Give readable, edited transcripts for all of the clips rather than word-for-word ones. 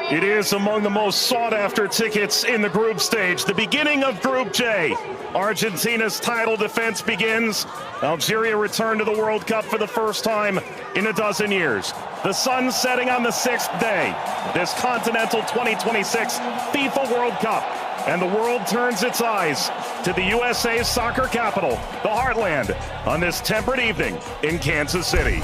It is among the most sought-after tickets in the group stage. The beginning of Group J. Argentina's title defense begins. Algeria returned to the World Cup for the first time in a dozen years. The sun setting on the sixth day. This Continental 2026 FIFA World Cup. And the world turns its eyes to the USA's soccer capital, the Heartland, on this temperate evening in Kansas City.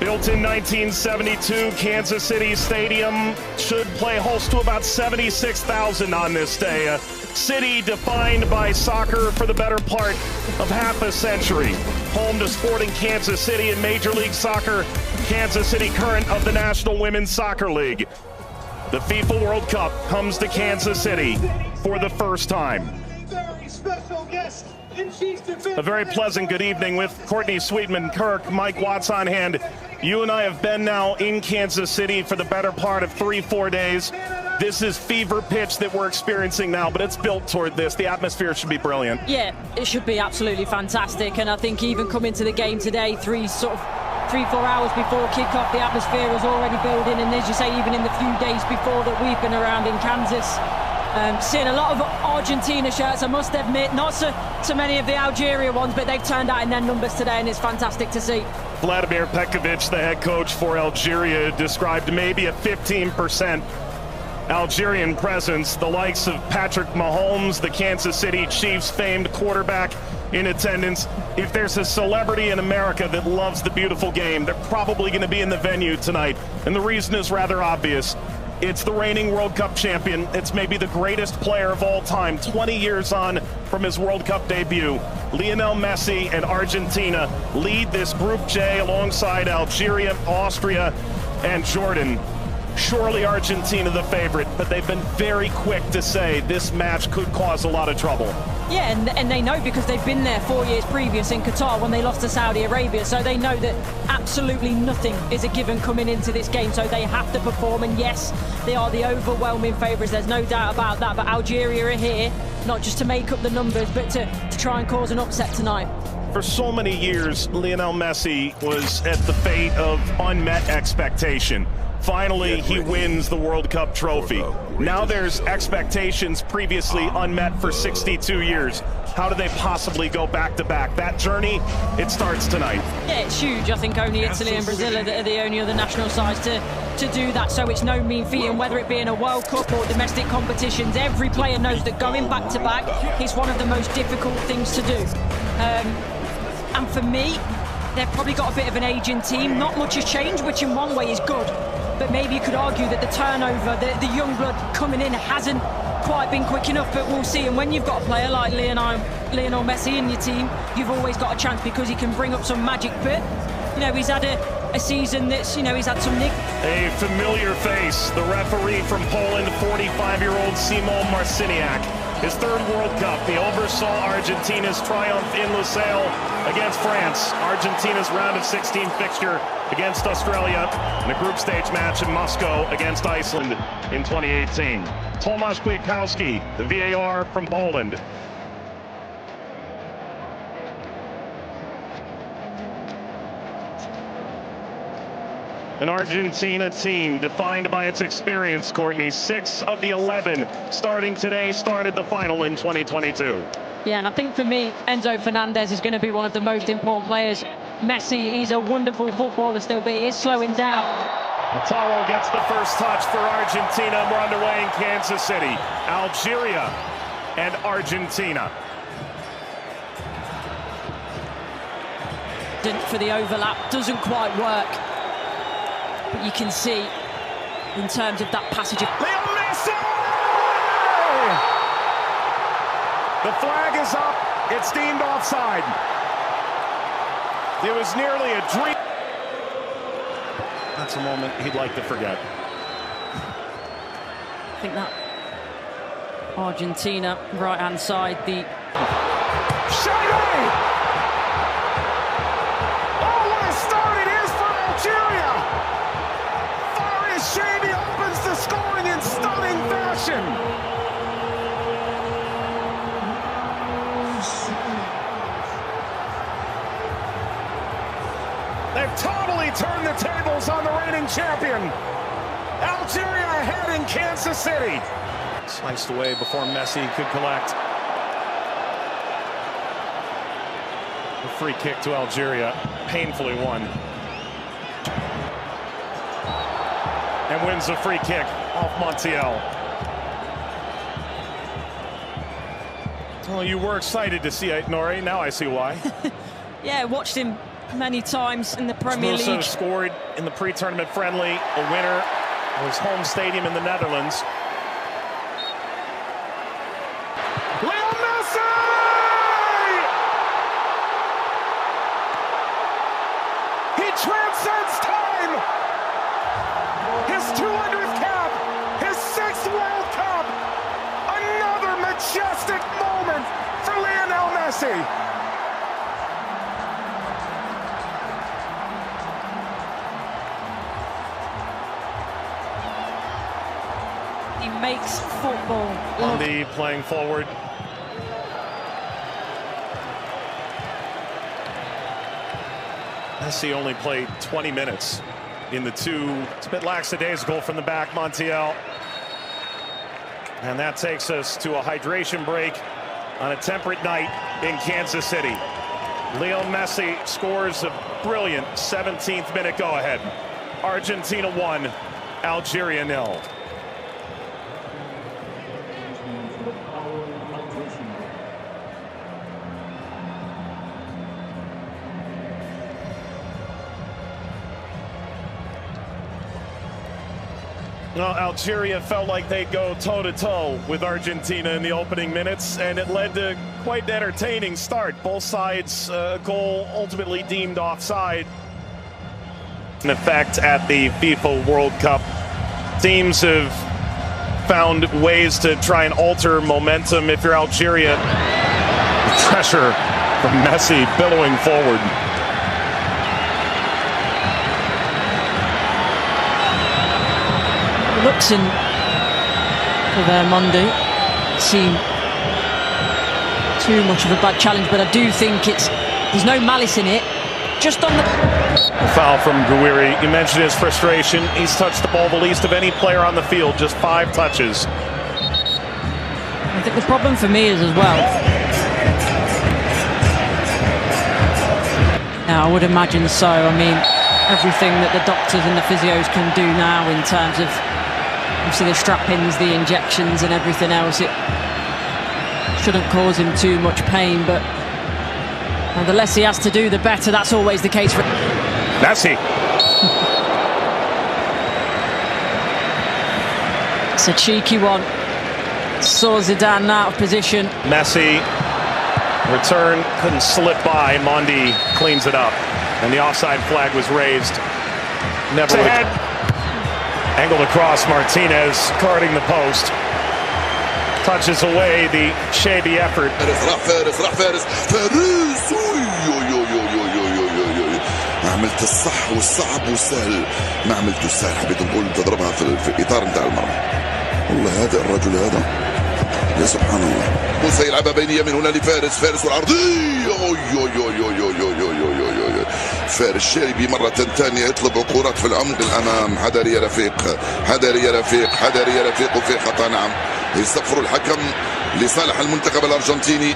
Built in 1972, Kansas City Stadium should play host to about 76,000 on this day. A city defined by soccer for the better part of half a century. Home to Sporting Kansas City in Major League Soccer, Kansas City current of the National Women's Soccer League. The FIFA World Cup comes to Kansas City for the first time. Very special guest. A very pleasant good evening with Courtney Sweetman-Kirk, Mike Watts on hand. You and I have been now in Kansas City for the better part of 3-4 days. This is fever pitch that we're experiencing now, but it's built toward this. The atmosphere should be brilliant. Yeah, it should be absolutely fantastic. And I think even coming to the game today, 3-4 hours before kickoff, the atmosphere is already building. And as you say, even in the few days before that we've been around in Kansas, seeing a lot of Argentina shirts, I must admit, not so many of the Algeria ones, but they've turned out in their numbers today, and it's fantastic to see. Vladimir Petkovic, the head coach for Algeria, described maybe a 15% Algerian presence. The likes of Patrick Mahomes, the Kansas City Chiefs famed quarterback, in attendance. If there's a celebrity in America that loves the beautiful game, they're probably going to be in the venue tonight. And the reason is rather obvious. It's the reigning World Cup champion. It's maybe the greatest player of all time, 20 years on from his World Cup debut. Lionel Messi and Argentina lead this Group J alongside Algeria, Austria, and Jordan. Surely Argentina the favorite, but they've been very quick to say this match could cause a lot of trouble. Yeah, and they know because they've been there 4 years previous in Qatar when they lost to Saudi Arabia, so they know that absolutely nothing is a given coming into this game, so they have to perform. And yes, they are the overwhelming favourites, there's no doubt about that, but Algeria are here not just to make up the numbers, but to try and cause an upset tonight. For so many years, Lionel Messi was at the fate of unmet expectation. Finally, he wins the World Cup trophy. Now there's expectations previously unmet for 62 years. How do they possibly go back-to-back? That journey, it starts tonight. Yeah, it's huge. I think only Italy and Brazil are the only other national sides to do that, so it's no mean feat. And whether it be in a World Cup or domestic competitions, every player knows that going back-to-back is one of the most difficult things to do. And for me, they've probably got a bit of an aging team. Not much has changed, which in one way is good. But maybe you could argue that the turnover, the young blood coming in hasn't quite been quick enough, but we'll see. And when you've got a player like Lionel Messi in your team, you've always got a chance because he can bring up some magic. But, you know, he's had a season that's, you know, he's had some nick. A familiar face, the referee from Poland, 45-year-old Simon Marciniak. His third World Cup, he oversaw Argentina's triumph in Lusail against France. Argentina's round of 16 fixture against Australia in a group stage match in Moscow against Iceland in 2018. Tomasz Kwiatkowski, the VAR from Poland. An Argentina team defined by its experience, Courtney. 6 of the 11 starting today started the final in 2022. Yeah, and I think for me, Enzo Fernandez is going to be one of the most important players. Messi, he's a wonderful footballer still, but he is slowing down. Lautaro gets the first touch for Argentina. We're underway in Kansas City. Algeria and Argentina. For the overlap, doesn't quite work. But you can see, in terms of that passage of... Lionel Messi! The flag is up. It's deemed offside. It was nearly a dream. That's a moment he'd like to forget. I think that Argentina, right-hand side, the... Shady! Oh, what a start it is for Algeria! Shady opens the scoring in stunning fashion. They've totally turned the tables on the defending champion. Algeria ahead in Kansas City. Sliced away before Messi could collect. A free kick to Algeria, painfully won. And wins the free kick off Montiel. Well, you were excited to see it, Nori. Now I see why. Yeah, watched him many times in the Premier League. Scored in the pre-tournament friendly, a winner of his home stadium in the Netherlands. Leo Messi! He transcends time! His 200th cap! His 6th World Cup! Another majestic moment for Lionel Messi! He makes football. Andy playing forward. Messi only played 20 minutes in the two. It's a bit lackadaisical from the back, Montiel. And that takes us to a hydration break on a temperate night in Kansas City. Leo Messi scores a brilliant 17th minute go-ahead. Argentina 1, Algeria 0. Well, Algeria felt like they'd go toe-to-toe with Argentina in the opening minutes, and it led to quite an entertaining start. Both sides, a goal ultimately deemed offside. In effect at the FIFA World Cup, teams have found ways to try and alter momentum. If you're Algeria, pressure from Messi billowing forward. Looks in for their Monday. Seem too much of a bad challenge, but I do think there's no malice in it. Just on the foul from Gouiri. You mentioned his frustration. He's touched the ball the least of any player on the field, just 5 touches. I think the problem for me is as well. Yeah, I would imagine so. I mean, everything that the doctors and the physios can do now in terms of obviously the strap-ins, the injections and everything else, it shouldn't cause him too much pain, but the less he has to do, the better. That's always the case for Messi. It's a cheeky one. Saw Zidane out of position. Messi, return, couldn't slip by. Mondi cleans it up, and the offside flag was raised. Never ahead. Angled across, Martinez guarding the post. Touches away the shady effort. فارس ما عملت الصح والصعب والسهل، ما عملت السهل، حبيت نقول تضربها في الاطار نتاع المرمى. والله هذا الرجل هذا يا سبحان الله. موسى يلعبها بينيه من هنا لفارس، فارس والعرضيه. فارس الشاربي مرة ثانية يطلب كرات في العمق الأمام. حذر يا رفيق، حذر يا رفيق، حذر يا رفيق، وفي خطأ. نعم، يصفر الحكم لصالح المنتخب الأرجنتيني.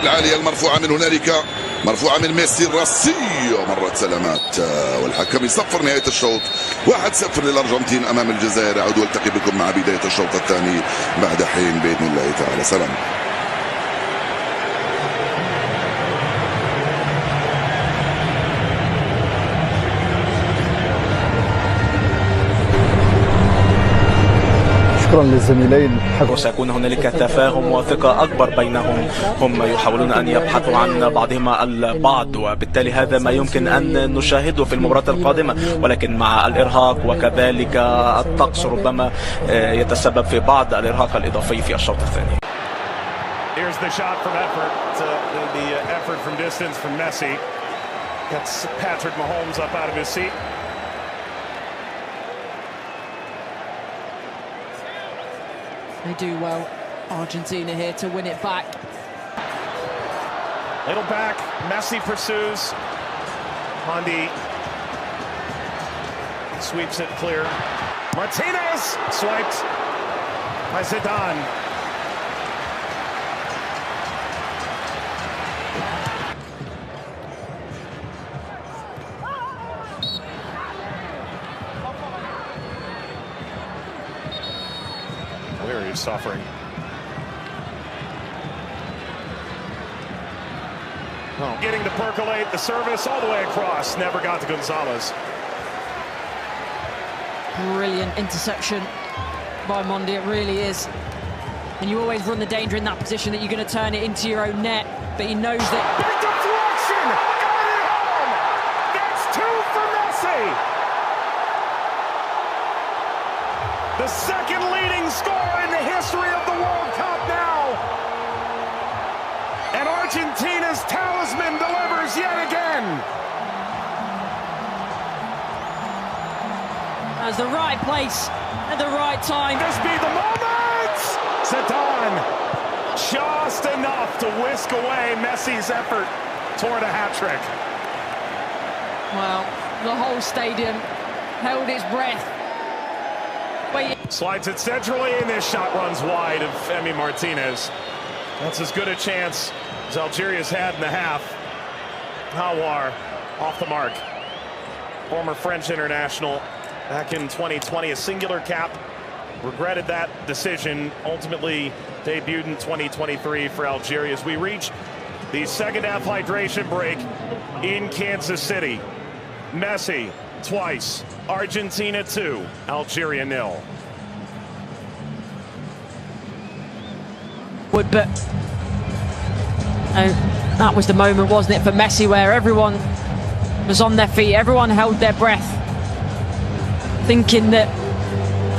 العالية المرفوعة من هنالك، مرفوعة من ميسي الراسية، مرت سلامات، والحكم يصفر نهاية الشوط. 1-0 للأرجنتين أمام الجزائر. أعود والتقي بكم مع بداية الشوط الثاني بعد حين بإذن الله تعالى. سلام. شكرا للزميلين. وسيكون هنالك تفاهم وثقة أكبر بينهم. هم يحاولون أن يبحثوا عن بعضهما البعض، وبالتالي هذا ما يمكن أن نشاهده في المباراة القادمة، ولكن مع الإرهاق وكذلك الطقس ربما يتسبب في بعض الإرهاق الإضافي في الشوط الثاني. Here's the shot from effort. The effort from distance from Messi. Gets Patrick Mahomes up out of his seat. They do well, Argentina here, to win it back. Little back, Messi pursues. Mondi Sweeps it clear. Martinez swiped by Zidane. Where he's suffering. Oh, getting to percolate the service all the way across. Never got to Gonzalez. Brilliant interception by Mondi, it really is. And you always run the danger in that position that you're going to turn it into your own net, but he knows that. Big deflection! Got it home! That's two for Messi! The second leading scorer in the history of the World Cup now! And Argentina's talisman delivers yet again! As the right place at the right time. This be the moment! Zidane, just enough to whisk away Messi's effort toward a hat-trick. Well, the whole stadium held its breath. Slides it centrally, and this shot runs wide of Emi Martinez. That's as good a chance as Algeria's had in the half. Hawar off the mark. Former French international. Back in 2020, a singular cap. Regretted that decision. Ultimately debuted in 2023 for Algeria as we reach the second half hydration break in Kansas City. Messi twice. Argentina 2, Algeria 0. But that was the moment, wasn't it, for Messi, where everyone was on their feet, everyone held their breath, thinking that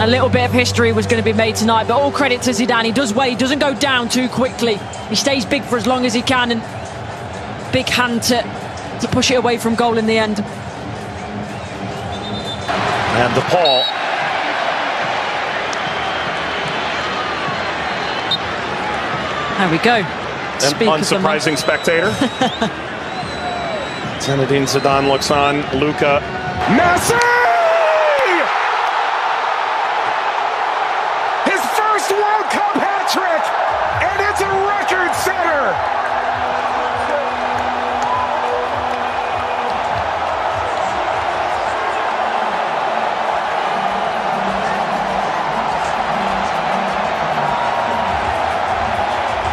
a little bit of history was going to be made tonight. But all credit to Zidane. He does well. He doesn't go down too quickly. He stays big for as long as he can, and big hand to push it away from goal in the end. And DePaul. There we go. An unsurprising spectator. Zinedine Zidane looks on. Luka. Messi! His first World Cup hat-trick! And it's a record setter!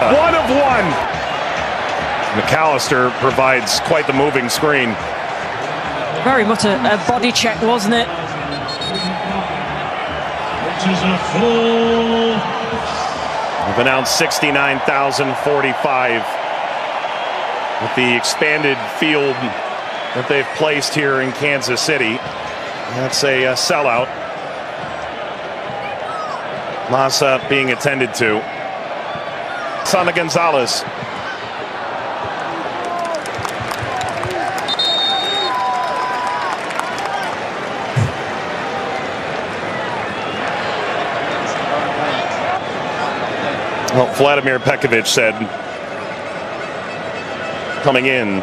One of one. McAllister provides quite the moving screen. Very much a body check, wasn't it? We've announced 69,045 with the expanded field that they've placed here in Kansas City. That's a sellout. Massa being attended to. Sana Gonzalez. Well, Vladimir Pekovic said, coming in.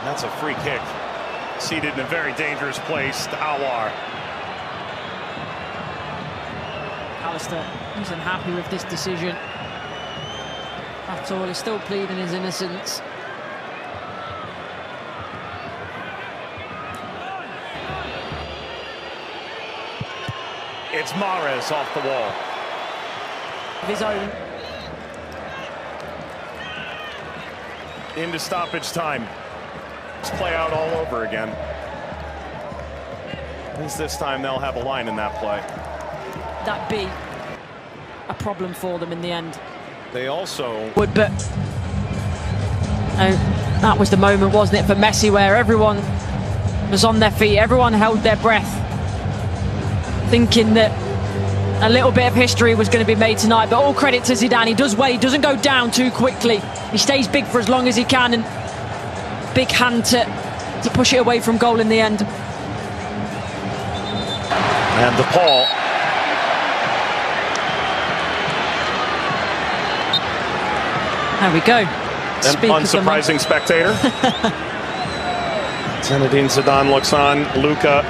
That's a free kick. Seated in a very dangerous place to Hawar. Alistair isn't happy with this decision at all. He's still pleading his innocence. It's Mahrez off the wall. Of his own. Into stoppage time. Let's play out all over again. At least this time they'll have a line in that play. That be a problem for them in the end. They also But that was the moment, wasn't it, for Messi, where everyone was on their feet, everyone held their breath, thinking that a little bit of history was going to be made tonight. But all credit to Zidane. He does well. He doesn't go down too quickly. He stays big for as long as he can, and big hand to push it away from goal in the end. and DePaul. There we go. an unsurprising spectator. Zinedine Zidane looks on. Luka